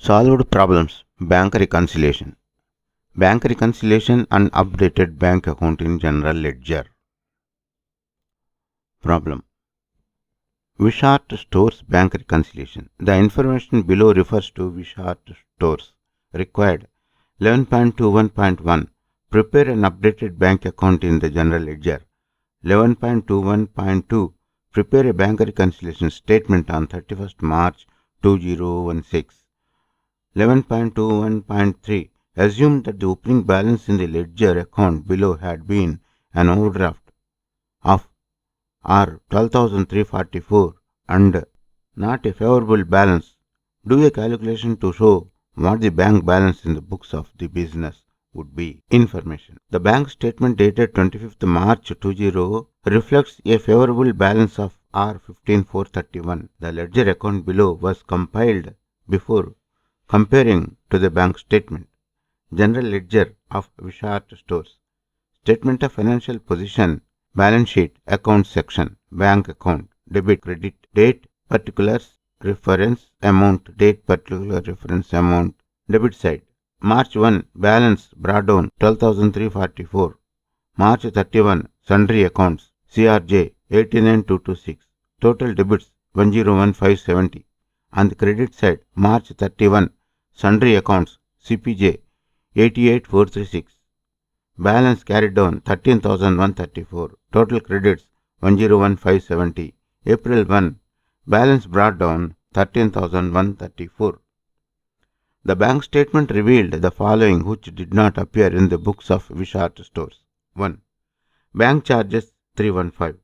Solved problems. Bank reconciliation. Bank reconciliation and updated bank account in general ledger. Problem. Wishart Stores Bank Reconciliation. The information below refers to Wishart Stores. Required 11.21.1. Prepare an updated bank account in the general ledger. 11.21.2. Prepare a bank reconciliation statement on 31st March 2016. 11.21.3. Assume that the opening balance in the ledger account below had been an overdraft of R 12,344 and not a favorable balance. Do a calculation to show what the bank balance in the books of the business would be. Information. The bank statement dated 25th March 20 reflects a favorable balance of R 15,431. The ledger account below was compiled before comparing to the bank statement. General ledger of Wishart Stores. Statement of financial position. Balance sheet. Account section. Bank account. Debit, credit, date, particulars, reference amount, date, particular, reference amount. Debit side. March 1. Balance brought down 12,344. March 31. Sundry accounts. CRJ 89,226. Total debits 101,570. On the credit side, March 31. Sundry accounts. CPJ 88,436. Balance carried down 13,134. Total credits 101,570. April 1. Balance brought down 13,134. The bank statement revealed the following which did not appear in the books of Wishart Stores. 1. Bank charges 315.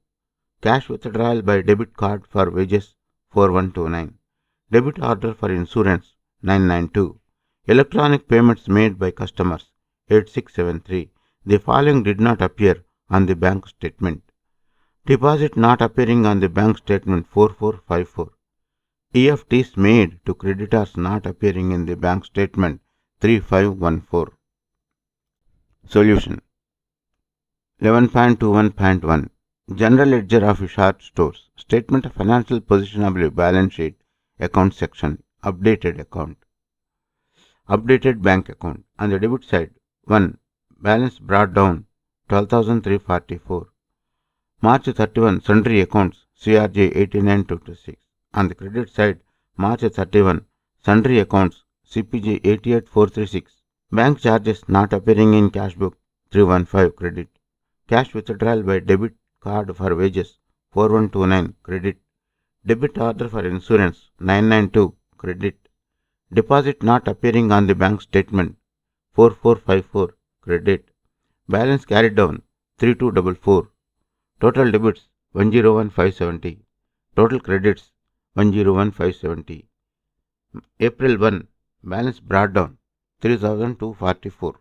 Cash withdrawal by debit card for wages 4129. Debit order for insurance 992. Electronic payments made by customers 8673. The following did not appear on the bank statement. Deposit not appearing on the bank statement 4454. EFTs made to creditors not appearing in the bank statement 3514. Solution. 11.21.1. General ledger of Wishart Stores. Statement of financial position of the balance sheet. Account section. Updated account. Updated bank account. On the debit side, 1. Balance brought down 12,344. March 31. Sundry accounts. CRJ 89,226. On the credit side, March 31. Sundry accounts. CPJ 88,436. Bank charges not appearing in cash book 315 credit. Cash withdrawal by debit card for wages 4129 credit. Debit order for insurance 992 credit. Deposit not appearing on the bank statement 4454 credit. Balance carried down 3244. Total debits 101,570. Total credits 101,570. April 1. Balance brought down 3,244.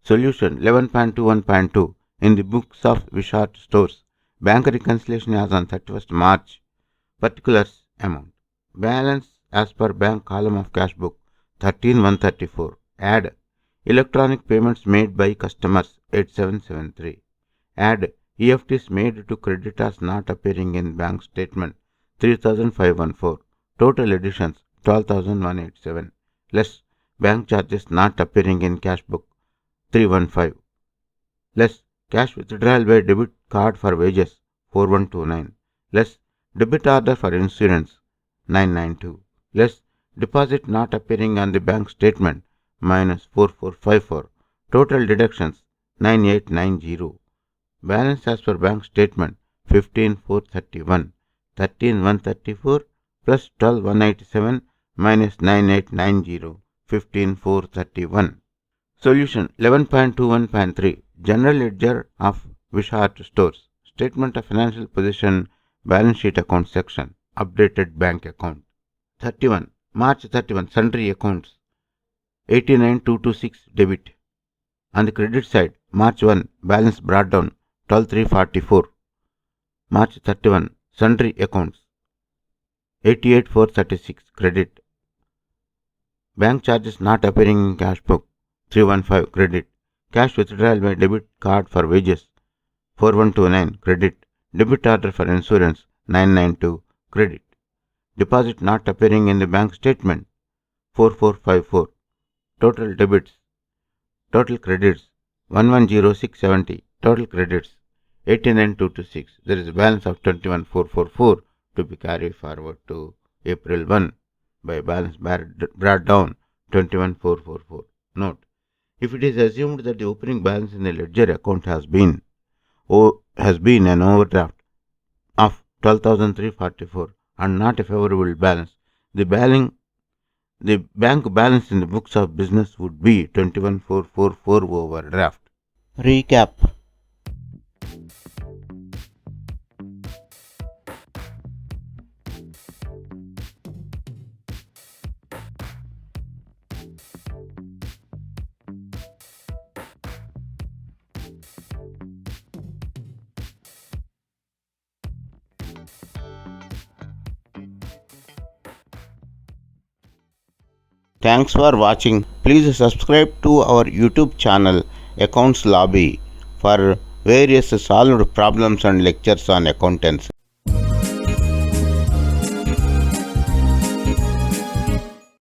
Solution. 11.21.2. In the books of Wishart Stores, bank reconciliation as on 31st March. Particulars amount. Balance as per bank column of cash book 13,134. Add electronic payments made by customers 8773. Add EFTs made to creditors not appearing in bank statement 3,514. Total additions 12,187. Less bank charges not appearing in cash book 315. Less cash withdrawal by debit card for wages 4129. Less debit order for insurance 992. Less deposit not appearing on the bank statement minus 4454. Total deductions 9890. Balance as per bank statement 15,431. 13,134 plus 12,187 minus 9890. 15,431. Solution. 11.21.3. General ledger of Wishart Stores. Statement of financial position. Balance sheet account section. Updated bank account. 31. March 31. Sundry accounts 89,226 debit. On the credit side, March 1. Balance brought down 12,344. March 31. Sundry accounts 88,436 credit. Bank charges not appearing in cash book 315 credit. Cash withdrawal by debit card for wages 4129 credit. Debit order for insurance 992 credit. Deposit not appearing in the bank statement 4454. Total debits. Total credits 110670. Total credits 89226. There is a balance of 21444 to be carried forward to April 1 by balance brought down 21444. Note: if it is assumed that the opening balance in the ledger account has been an overdraft of 12,344 and not a favorable balance, the bank balance in the books of business would be 21,444 overdraft. Recap. Thanks for watching. Please subscribe to our YouTube channel Accounts Lobby for various solved problems and lectures on accountancy.